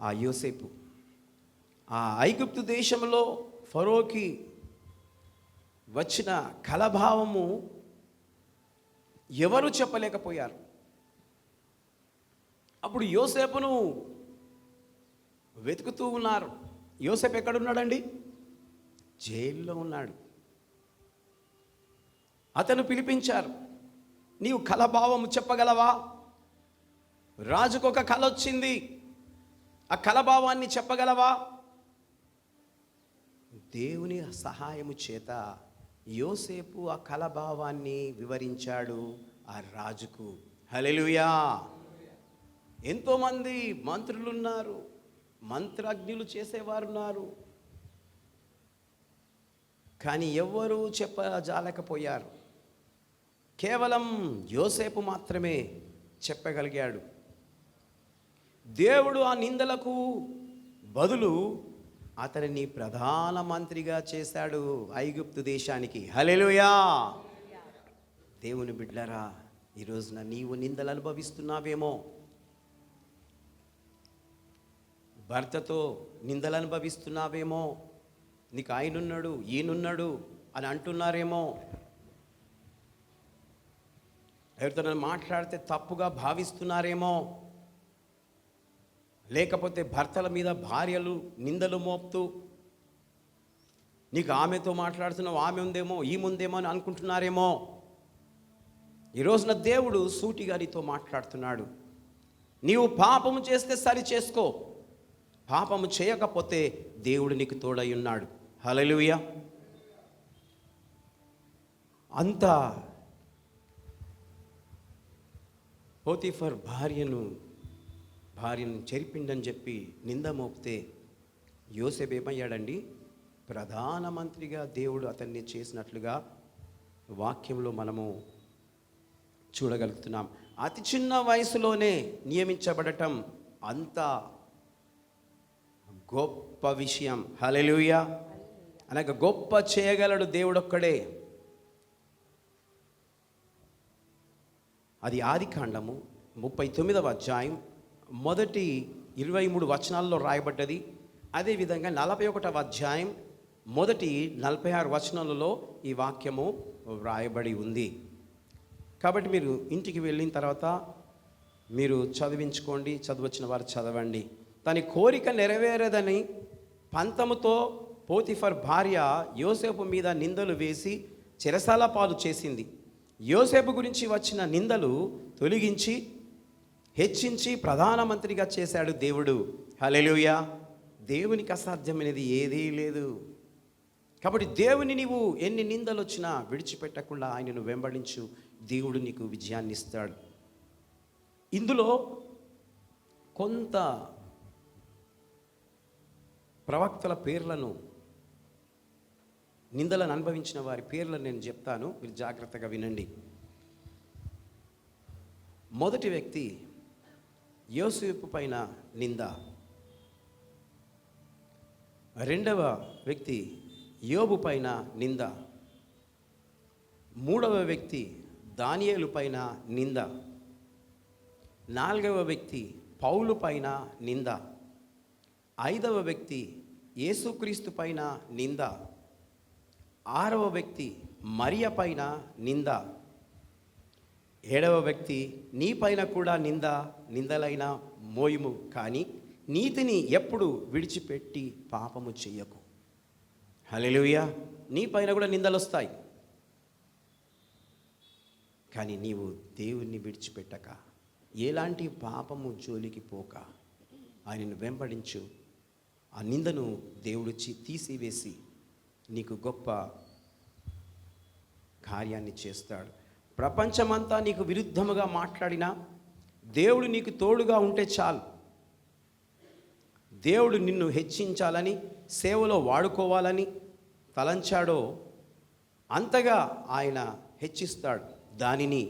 ఆ యోసేపు ఆ ఐగుప్తు దేశంలో ఫరోకి వచ్చిన కలభావము ఎవరు చెప్పలేకపోయారు. అప్పుడు యోసేపును వెతుకుతూ ఉన్నారు. యోసేపు ఎక్కడున్నాడండి? జైల్లో ఉన్నాడు. అతను పిలిపించారు. నీవు కలభావము చెప్పగలవా? రాజుకు ఒక కల వచ్చింది, ఆ కలభావాన్ని చెప్పగలవా? దేవుని సహాయము చేత యోసేపు ఆ కలభావాన్ని వివరించాడు ఆ రాజుకు. హల్లెలూయా. ఎంతోమంది మంత్రులు ఉన్నారు, మంత్రజ్ఞులు చేసేవారు ఉన్నారు, కానీ ఎవ్వరూ చెప్పజాలకపోయారు. కేవలం యోసేపు మాత్రమే చెప్పగలిగాడు. దేవుడు ఆ నిందలకు బదులు అతనిని ప్రధానమంత్రిగా చేశాడు ఐగుప్తు దేశానికి. హల్లెలూయా. దేవుని బిడ్డలారా, ఈ రోజున నీవు నిందలు అనుభవిస్తున్నావేమో, భర్తతో నిందలు అనుభవిస్తున్నావేమో, నీకు ఆయనున్నాడు ఈయనున్నాడు అని అంటున్నారేమో, ఎవరితో మాట్లాడితే తప్పుగా భావిస్తున్నారేమో, లేకపోతే భర్తల మీద భార్యలు నిందలు మోపుతూ నీకు ఆమెతో మాట్లాడుతున్నావు, ఆమె ఉందేమో ఈముందేమో అని అనుకుంటున్నారేమో. ఈ రోజున దేవుడు సూటిగా నీతో మాట్లాడుతున్నాడు. నీవు పాపము చేస్తే సరి చేసుకో, పాపము చేయకపోతే దేవుడు నీకు తోడై ఉన్నాడు. హల్లెలూయా. అంత పోతీఫర్ భార్యను చెరిపిండని చెప్పి నింద మోపితే యోసేపు ఏమయ్యాడండి? ప్రధానమంత్రిగా దేవుడు అతన్ని చేసినట్లుగా వాక్యంలో మనము చూడగలుగుతున్నాం. అతి చిన్న వయసులోనే నియమించబడటం అంత గొప్ప విషయం. హల్లెలూయా. అనగా గొప్ప చేయగలడు దేవుడొక్కడే. అది ఆదికాండము 39వ అధ్యాయం మొదటి 23 వచనాల్లో రాయబడ్డది. అదేవిధంగా 41వ అధ్యాయం మొదటి 46 వచనాలలో ఈ వాక్యము వ్రాయబడి ఉంది. కాబట్టి మీరు ఇంటికి వెళ్ళిన తర్వాత మీరు చదివించుకోండి, చదివచ్చిన వారు చదవండి. తన కోరిక నెరవేరదని పంతముతో పోతిఫర్ భార్య యోసేపు మీద నిందలు వేసి చెరసాల పాలు చేసింది. యోసేపు గురించి వచ్చిన నిందలు తొలగించి హెచ్చించి ప్రధానమంత్రిగా చేశాడు దేవుడు. హల్లెలూయా. దేవునికి అసాధ్యమైనది ఏదీ లేదు. కాబట్టి దేవుని నీవు ఎన్ని నిందలు వచ్చినా విడిచిపెట్టకుండా ఆయనను వెంబడించు, దేవుడు నీకు విజయాన్ని ఇస్తాడు. ఇందులో కొంత ప్రవక్తల పేర్లను, నిందలను అనుభవించిన వారి పేర్లను నేను చెప్తాను, మీరు జాగ్రత్తగా వినండి. మొదటి వ్యక్తి యోసేపు పైన నింద, రెండవ వ్యక్తి యోబు పైన నింద, మూడవ వ్యక్తి దానియేలు పైన నింద, నాలుగవ వ్యక్తి పౌలు పైన నింద, ఐదవ వ్యక్తి యేసుక్రీస్తు పైన నింద, ఆరవ వ్యక్తి మరియ పైన నింద, ఏడవ వ్యక్తి నీ పైన కూడా నిందలైన మోయము, కానీ నీతిని ఎప్పుడు విడిచిపెట్టి పాపము చెయ్యకు. హల్లెలూయా. నీ పైన కూడా నిందలు వస్తాయి, కానీ నీవు దేవుణ్ణి విడిచిపెట్టక, ఎలాంటి పాపము జోలికి పోక ఆయనను వెంబడించు. ఆ నిందను దేవుడు తీసివేసి నీకు గొప్ప కార్యాన్ని చేస్తాడు. ప్రపంచమంతా నీకు విరుద్ధముగా మాట్లాడినా దేవుడు నీకు తోడుగా ఉంటే చాలు. దేవుడు నిన్ను హెచ్చించాలని, సేవలో వాడుకోవాలని తలంచాడో అంతగా ఆయన హెచ్చిస్తాడు. దానిని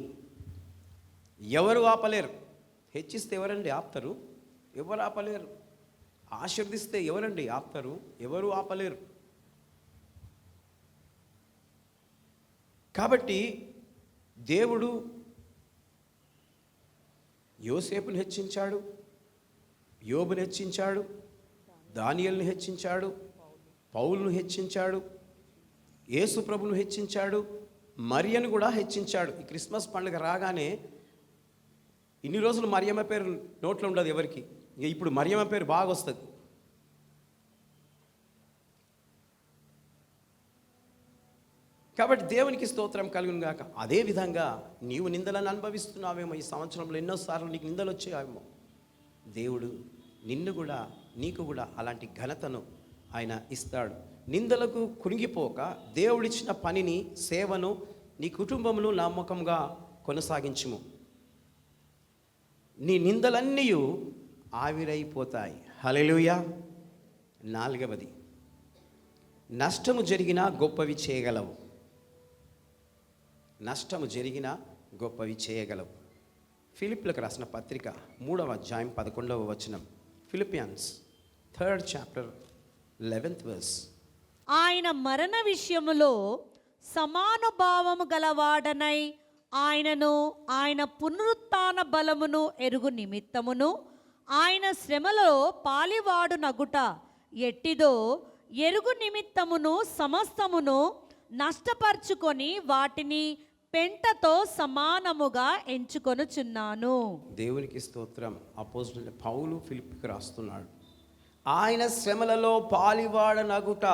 ఎవరు ఆపలేరు. హెచ్చిస్తే ఎవరండి ఆపుతారు? ఎవరు ఆపలేరు. ఆశీర్దిస్తే ఎవరండి ఆపుతారు? ఎవరు ఆపలేరు. కాబట్టి దేవుడు యోసేపును హెచ్చించాడు, యోబును హెచ్చించాడు, దానియేలును హెచ్చించాడు, పౌలును హెచ్చించాడు, యేసు ప్రభును హెచ్చించాడు, మరియను కూడా హెచ్చించాడు. ఈ క్రిస్మస్ పండుగ రాగానే ఇన్ని రోజులు మరియమ్మ పేరు నోట్లో ఉండదు ఎవరికి, ఇక ఇప్పుడు మరియమ్మ పేరు బాగా వస్తుంది. కాబట్టి దేవునికి స్తోత్రం కలుగును గాక. అదే విధంగా నీవు నిందలను అనుభవిస్తున్నావేమో, ఈ సంవత్సరంలో ఎన్నోసార్లు నీకు నిందలు వచ్చాయేమో. దేవుడు నిన్ను కూడా, నీకు కూడా అలాంటి ఘనతను ఆయన ఇస్తాడు. నిందలకు కునిగిపోక దేవుడిచ్చిన పనిని, సేవను, నీ కుటుంబమును నమ్మకంగా కొనసాగించుము. నీ నిందలన్నీ ఆవిరైపోతాయి. హల్లెలూయా. 4వది, నష్టము జరిగినా గొప్పవి చేయగలవు. నష్టము జరిగినా గొప్పవి చేయగలవు. ఫిలిప్పీలకు రాసిన పత్రిక 3వ అధ్యాయం 11వ వచనం. Philippians 3rd chapter 11th verse. ఆయన మరణ విషయములో సమానుభావము గలవాడనై ఆయనను, ఆయన పునరుత్థాన బలమును ఎరుగు నిమిత్తమును, ఆయన శ్రమలో పాలివాడునగుట ఎట్టిదో ఎరుగు నిమిత్తమును సమస్తమును నష్టపరుచుకొని వాటిని పెంటతో సమానముగా ఎంచుకొనుచున్నాను. దేవునికి స్తోత్రం. అపోస్తలుడైన పౌలు ఫిలిప్పీకి రాస్తున్నాడు, ఆయన శ్రమలలో పాలివాడనగుట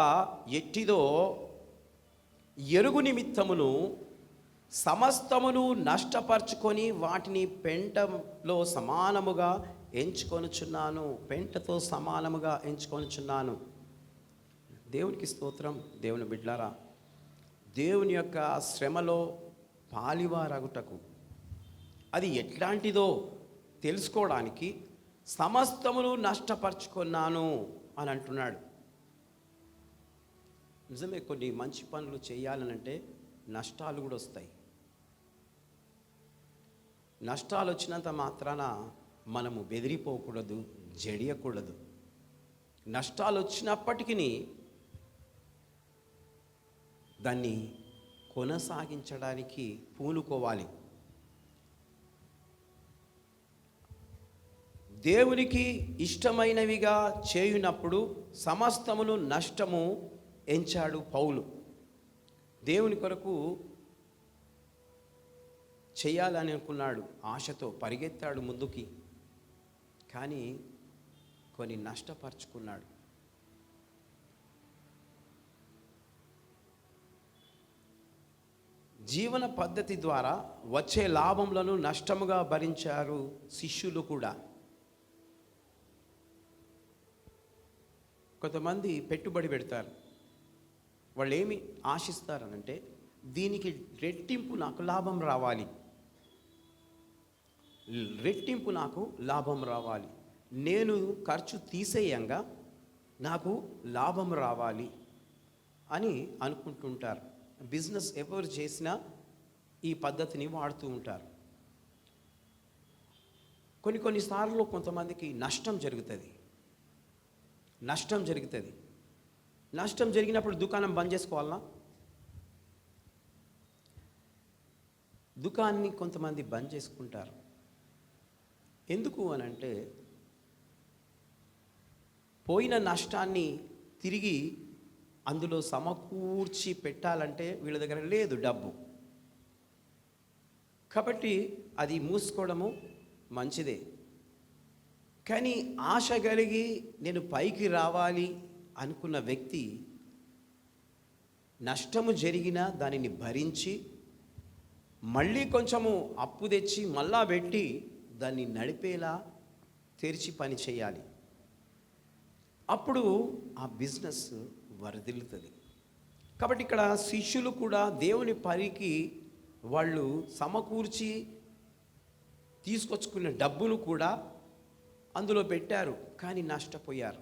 ఎట్టిదో ఎరుగు నిమిత్తమును సమస్తమును నష్టపరుచుకొని వాటిని పెంటలో సమానముగా ఎంచుకొనుచున్నాను. పెంటతో సమానముగా ఎంచుకొనుచున్నాను. దేవునికి స్తోత్రం. దేవుని బిడ్డలారా, దేవుని యొక్క శ్రమలో పాలివారగుటకు, అది ఎట్లాంటిదో తెలుసుకోవడానికి సమస్తమును నష్టపరుచుకున్నాను అని అంటున్నాడు. నిజమే, కొన్ని మంచి పనులు చేయాలనంటే నష్టాలు కూడా వస్తాయి. నష్టాలు వచ్చినంత మాత్రాన మనము బెదిరిపోకూడదు, జడియకూడదు. నష్టాలు వచ్చినప్పటికీ దాన్ని కొనసాగించడానికి పూనుకోవాలి. దేవునికి ఇష్టమైనవిగా చేయునప్పుడు సమస్తమును నష్టము ఎంచాడు పౌలు. దేవుని కొరకు చేయాలని అనుకున్నాడు, ఆశతో పరిగెత్తాడు ముందుకి, కానీ కొన్ని నష్టపరుచుకున్నాడు. జీవన పద్ధతి ద్వారా వచ్చే లాభములను నష్టముగా భరించారు శిష్యులు కూడా. కొంతమంది పెట్టుబడి పెడతారు. వాళ్ళు ఏమి ఆశిస్తారనంటే, దీనికి రెట్టింపు నాకు లాభం రావాలి, రెట్టింపు నాకు లాభం రావాలి, నేను ఖర్చు తీసేయంగా నాకు లాభం రావాలి అని అనుకుంటుంటారు. బిజినెస్ ఎవరు చేసినా ఈ పద్ధతిని వాడుతూ ఉంటారు. కొన్నిసార్లు కొంతమందికి నష్టం జరుగుతుంది. నష్టం జరిగినప్పుడు దుకాణం బంద్ చేసుకోవాలనా? దుకాణాన్ని కొంతమంది బంద్ చేసుకుంటారు. ఎందుకు అని అంటే, పోయిన నష్టాన్ని తిరిగి అందులో సమకూర్చి పెట్టాలంటే వీళ్ళ దగ్గర లేదు డబ్బు. కాబట్టి అది మూసుకోవడము మంచిదే. కానీ ఆశ కలిగి నేను పైకి రావాలి అనుకున్న వ్యక్తి నష్టము జరిగినా దానిని భరించి మళ్ళీ కొంచెము అప్పు తెచ్చి మళ్ళా పెట్టి దాన్ని నడిపేలా తెరిచి పని చేయాలి. అప్పుడు ఆ బిజినెస్ వరదిల్లుతుంది. కాబట్టి ఇక్కడ శిష్యులు కూడా దేవుని పనికి వాళ్ళు సమకూర్చి తీసుకొచ్చుకున్న డబ్బును కూడా అందులో పెట్టారు, కానీ నష్టపోయారు.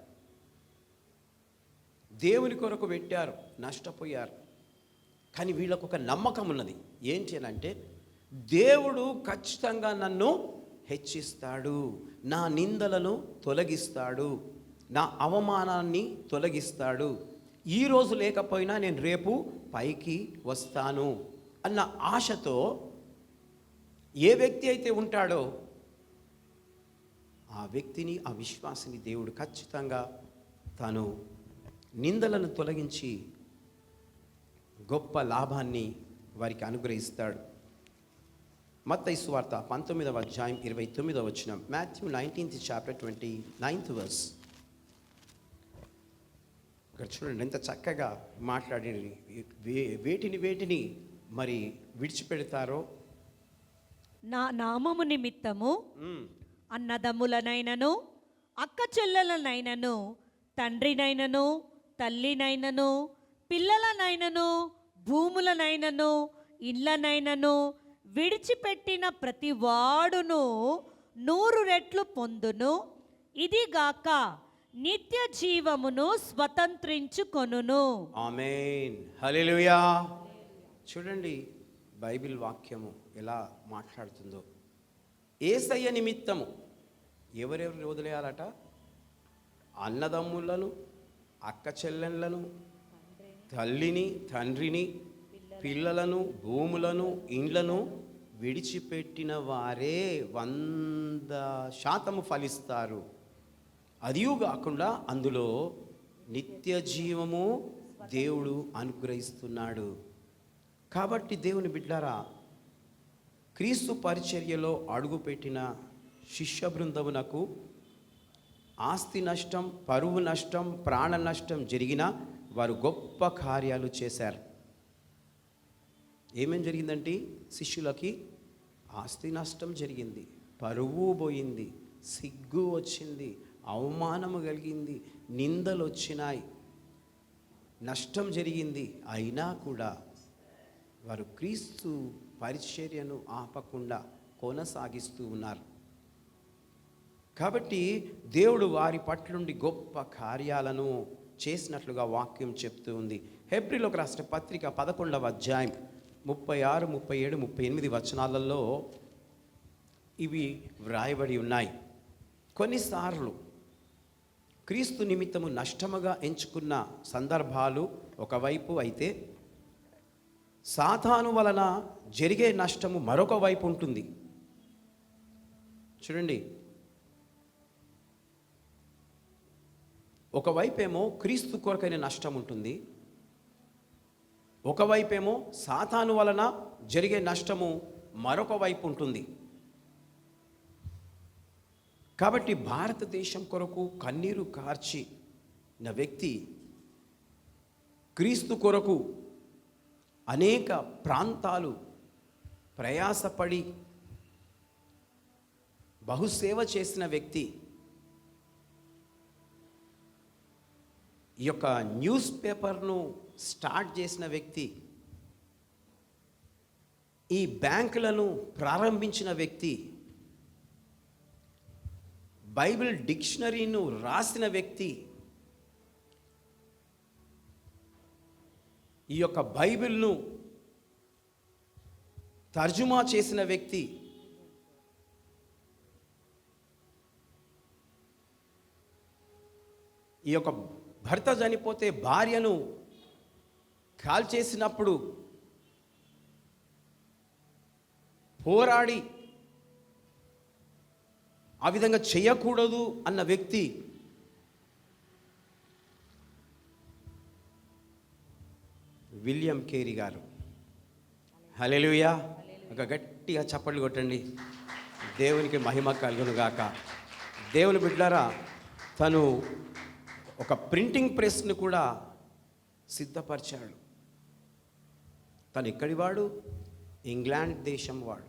దేవుని కొరకు పెట్టారు, నష్టపోయారు. కానీ వీళ్ళకు ఒక నమ్మకం ఉన్నది. ఏంటి అని అంటే, దేవుడు ఖచ్చితంగా నన్ను హెచ్చిస్తాడు, నా నిందలను తొలగిస్తాడు, నా అవమానాన్ని తొలగిస్తాడు, ఈరోజు లేకపోయినా నేను రేపు పైకి వస్తాను అన్న ఆశతో ఏ వ్యక్తి అయితే ఉంటాడో ఆ వ్యక్తిని, ఆ విశ్వాసిని దేవుడు ఖచ్చితంగా తాను నిందలను తొలగించి గొప్ప లాభాన్ని వారికి అనుగ్రహిస్తాడు. మత్తయి సువార్త 19వ అధ్యాయం 29వ వచనం. Matthew 19th chapter 29th verse. ఇక్కడ చూడండి ఎంత చక్కగా మాట్లాడి వేటిని మరి విడిచిపెడతారో. నా నామము నిమిత్తము అన్నదమ్ములనైనను అక్క చెల్లెలనైనను తండ్రినైనను తల్లినైనను పిల్లలనైనను భూములనైనను ఇళ్ళనైనను విడిచిపెట్టిన ప్రతి వాడును 100 రెట్లు పొందును. ఇదిగాక నిత్య జీవమును స్వతంత్రించుకొనును. ఆమేన్, హల్లెలూయా. చూడండి బైబిల్ వాక్యము ఎలా మాట్లాడుతుందో. యేసయ్య నిమిత్తము ఎవరెవరిని వదిలేయాలట? అన్నదమ్ములను, అక్క చెల్లెళ్ళను, తల్లిని, తండ్రిని, పిల్లలను, భూములను, ఇండ్లను విడిచిపెట్టిన వారే 100% ఫలిస్తారు. అదియూ కాకుండా అందులో నిత్య జీవము దేవుడు అనుగ్రహిస్తున్నాడు. కాబట్టి దేవుని బిడ్డారా, క్రీస్తు పరిచర్యలో అడుగుపెట్టిన శిష్య బృందమునకు ఆస్తి నష్టం, పరువు నష్టం, ప్రాణ నష్టం జరిగినా వారు గొప్ప కార్యాలు చేశారు. ఏమేం జరిగిందంటే శిష్యులకి ఆస్తి నష్టం జరిగింది, పరువు పోయింది, సిగ్గు వచ్చింది, అవమానము కలిగింది, నిందలు వచ్చినాయి, నష్టం జరిగింది. అయినా కూడా వారు క్రీస్తు పరిచర్యను ఆపకుండా కొనసాగిస్తూ ఉన్నారు. కాబట్టి దేవుడు వారి పట్లుండి గొప్ప కార్యాలను చేసినట్లుగా వాక్యం చెప్తూ ఉంది. హెబ్రీలోకి రాసిన పత్రిక 11వ అధ్యాయం 36, 37, 38 వచనాలలో ఇవి వ్రాయబడి ఉన్నాయి. కొన్నిసార్లు క్రీస్తు నిమిత్తము నష్టముగా ఎంచుకున్న సందర్భాలు ఒకవైపు అయితే, సాతాను వలన జరిగే నష్టము మరొక వైపు ఉంటుంది. చూడండి, ఒకవైపేమో క్రీస్తు కొరకైన నష్టం ఉంటుంది, ఒకవైపేమో సాతాను వలన జరిగే నష్టము మరొక వైపు ఉంటుంది. కాబట్టి భారతదేశం కొరకు కన్నీరు కార్చిన వ్యక్తి, క్రీస్తు కొరకు అనేక ప్రాంతాలు ప్రయాసపడి బహుసేవ చేసిన వ్యక్తి, ఈ యొక్క న్యూస్ పేపర్ను స్టార్ట్ చేసిన వ్యక్తి, ఈ బ్యాంకులను ప్రారంభించిన వ్యక్తి, బైబిల్ డిక్షనరీను రాసిన వ్యక్తి, ఈ యొక్క బైబిల్ను తర్జుమా చేసిన వ్యక్తి, ఈ యొక్క భర్త చనిపోతే భార్యను కాల్చేసినప్పుడు పోరాడి ఆ విధంగా చేయకూడదు అన్న వ్యక్తి, విలియం కేరీ గారు. హల్లెలూయా. ఒక గట్టిగా చప్పట్లు కొట్టండి. దేవునికి మహిమ కలుగును గాక. దేవుని బిడ్డలారా, తను ఒక ప్రింటింగ్ ప్రెస్ను కూడా సిద్ధపరిచాడు. తను ఎక్కడి వాడు? ఇంగ్లాండ్ దేశం వాడు.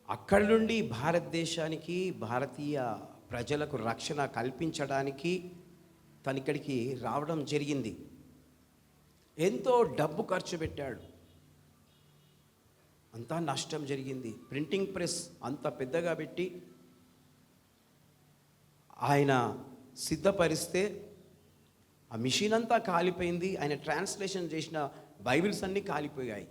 అక్కడి నుండి భారతదేశానికి, భారతీయ ప్రజలకు రక్షణ కల్పించడానికి తను ఇక్కడికి రావడం జరిగింది. ఎంతో డబ్బు ఖర్చు పెట్టాడు, అంతా నష్టం జరిగింది. ప్రింటింగ్ ప్రెస్ అంత పెద్దగా పెట్టి ఆయన సిద్ధపరిస్తే ఆ మిషన్ అంతా కాలిపోయింది. ఆయన ట్రాన్స్లేషన్ చేసిన బైబిల్స్ అన్నీ కాలిపోయాయి.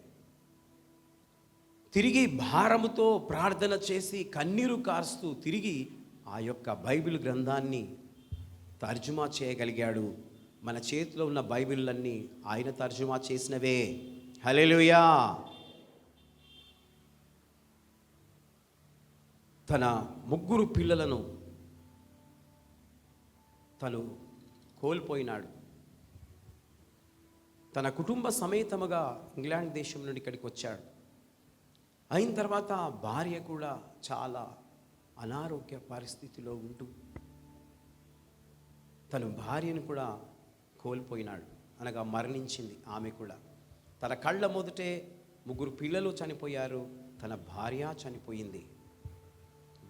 తిరిగి భారముతో ప్రార్థన చేసి కన్నీరు కారుస్తూ తిరిగి ఆ యొక్క బైబిల్ గ్రంథాన్ని తర్జుమా చేయగలిగాడు. మన చేతిలో ఉన్న బైబిళ్ళన్నీ ఆయన తర్జుమా చేసినవే. హల్లెలూయా. తన 3 పిల్లలను తను కోల్పోయినాడు. తన కుటుంబ సమేతముగా ఇంగ్లాండ్ దేశం నుండి ఇక్కడికి వచ్చాడు. అయిన తర్వాత భార్య కూడా చాలా అనారోగ్య పరిస్థితిలో ఉంటూ తన భార్యను కూడా కోల్పోయినాడు, అనగా మరణించింది ఆమె కూడా. తన కళ్ళ మొదటే 3 పిల్లలు చనిపోయారు, తన భార్య చనిపోయింది.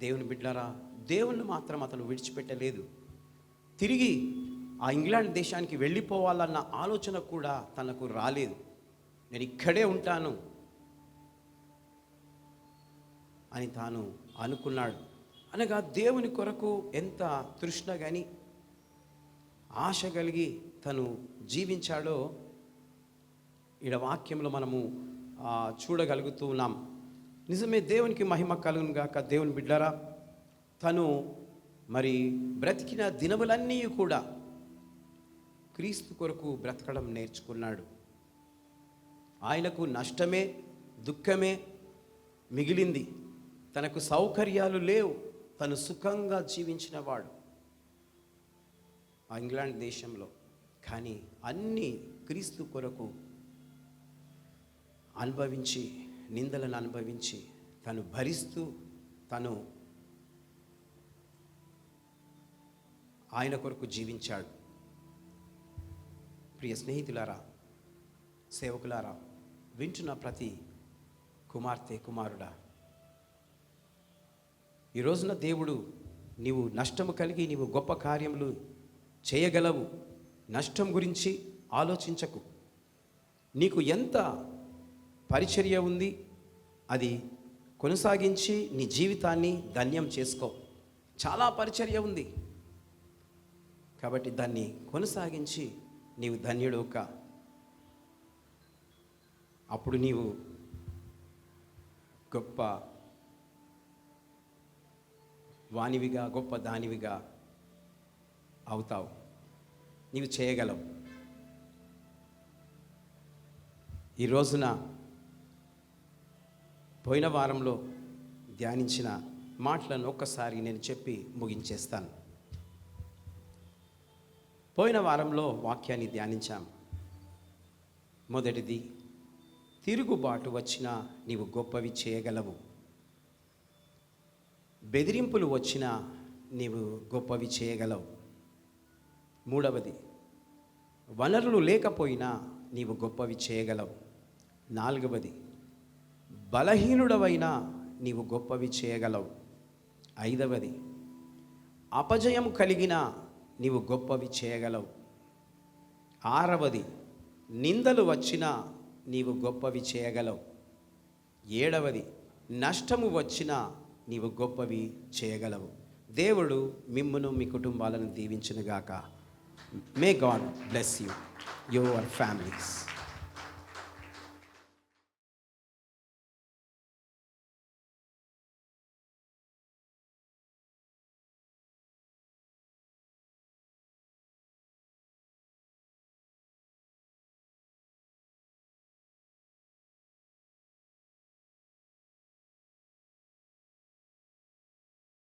దేవుని బిడ్డలారా, దేవుణ్ణి మాత్రం అతను విడిచిపెట్టలేదు. తిరిగి ఆ ఇంగ్లాండ్ దేశానికి వెళ్ళిపోవాలన్న ఆలోచన కూడా తనకు రాలేదు. నేను ఇక్కడే ఉంటాను అని తాను అనుకున్నాడు. అనగా దేవుని కొరకు ఎంత తృష్ణ కానీ ఆశ కలిగి తను జీవించాడో ఈడ వాక్యంలో మనము చూడగలుగుతూ ఉన్నాం. నిజమే, దేవునికి మహిమ కలుగును గాక. దేవుని బిడ్డలారా, తను మరి బ్రతికిన దినములన్నీ కూడా క్రీస్తు కొరకు బ్రతకడం నేర్చుకున్నాడు. ఆయనకు నష్టమే, దుఃఖమే మిగిలింది. తనకు సౌకర్యాలు లేవు, తను సుఖంగా జీవించినవాడు ఆ ఇంగ్లాండ్ దేశంలో. కానీ అన్నీ క్రీస్తు కొరకు అనుభవించి, నిందలను అనుభవించి, తను భరిస్తూ, తను ఆయన కొరకు జీవించాడు. ప్రియ స్నేహితులారా, సేవకులారా, వింటున్న ప్రతి కుమార్తె, కుమారుడా, ఈ రోజున దేవుడు నీవు నష్టము కలిగి నీవు గొప్ప కార్యములు చేయగలవు, నష్టం గురించి ఆలోచించకు. నీకు ఎంత పరిచర్య ఉంది, అది కొనసాగించి నీ జీవితాన్ని ధన్యం చేసుకో. చాలా పరిచర్య ఉంది కాబట్టి దాన్ని కొనసాగించి నీవు ధన్యుడు కా. అప్పుడు నీవు గొప్ప వానివిగా, గొప్ప దానివిగా అవుతావు. నీవు చేయగలవు. ఈ రోజున పోయిన వారంలో ధ్యానించిన మాటలను ఒక్కసారి నేను చెప్పి ముగించేస్తాను. పోయిన వారంలో వాక్యాన్ని ధ్యానించాం. మొదటిది, తిరుగుబాటు వచ్చినా నీవు గొప్పవి చేయగలవు. బెదిరింపులు వచ్చినా నీవు గొప్పవి చేయగలవు. మూడవది, వనరులు లేకపోయినా నీవు గొప్పవి చేయగలవు. నాలుగవది, బలహీనుడవైనా నీవు గొప్పవి చేయగలవు. ఐదవది, అపజయం కలిగిన నీవు గొప్పవి చేయగలవు. ఆరవది, నిందలు వచ్చినా నీవు గొప్పవి చేయగలవు. ఏడవది, నష్టము వచ్చినా నీవు గొప్పవి చేయగలవు. దేవుడు మిమ్మును, మీ కుటుంబాలను దీవించునుగాక. May God bless you, your families.